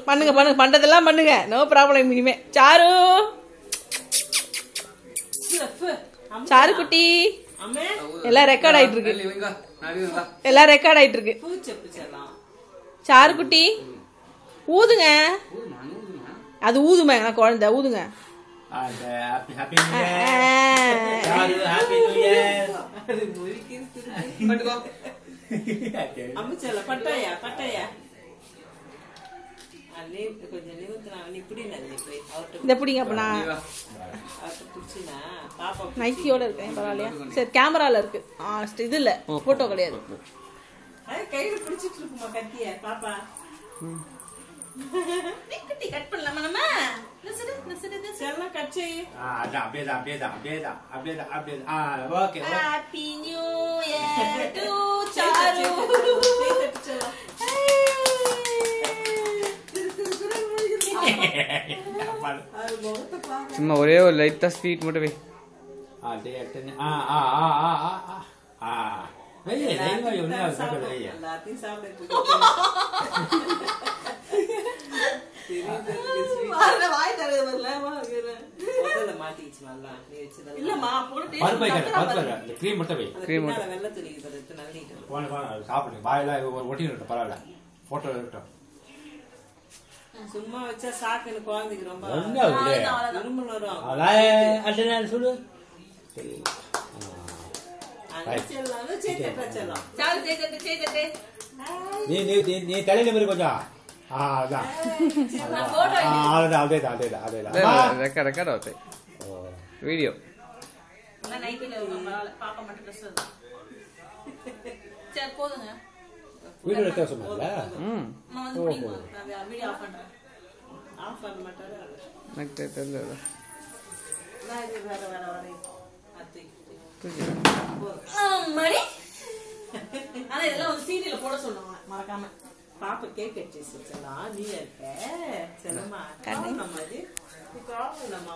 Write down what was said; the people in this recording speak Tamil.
பண்ணுங்க பண்ணுங்க, பண்றதெல்லாம் பண்ணுங்க, நோ ப்ராப்ளம் இனிமே. சாரு சாரு குட்டி எல்லாம் ரெக்கார்ட் ஆயிட்டு இருக்கு, எல்லாம் ரெக்கார்ட் ஆயிட்டு இருக்கு. சாரு குட்டி ஊதுங்க, அது ஊதுமா எனக்கு குழந்தை ஊதுங்க. இந்த பிடிங்க. அப்ப நான் நைட்டியோட இருக்கேன், பரவாயில்லையா? சரி, கேமரால இருக்கு, இது இல்ல, போட்டோ கிடையாது. கையில பிடிச்சிட்டு இருக்குமா கத்திய பாப்பா? நிக்கட்டி கட் பண்ணலாமா நம்ம? செல்லம் கட் செய்ய. அப்படியே. Okay. Happy new year to sir. சும்மா ஒரே ஒரு லைட்டா ஸ்வீட் மட்டும் வை. சும்மா வச்சா சாக்குன்னு குழந்தைக்கு ரொம்ப சொல்லு. நீ தலையில மாதிரி கொஞ்சம் ரெக்கார்ட் ஆகுது வீடியோ. வீடியோ எடுக்க சொன்னால ஆனா இதெல்லாம் வந்து சீடியில போட சொல்லுவாங்க மறக்காம. பாப்பா கேக் கட் చేసి செல்லம், நீ இருக்க செல்லம்மா நம்ம இது நம்ம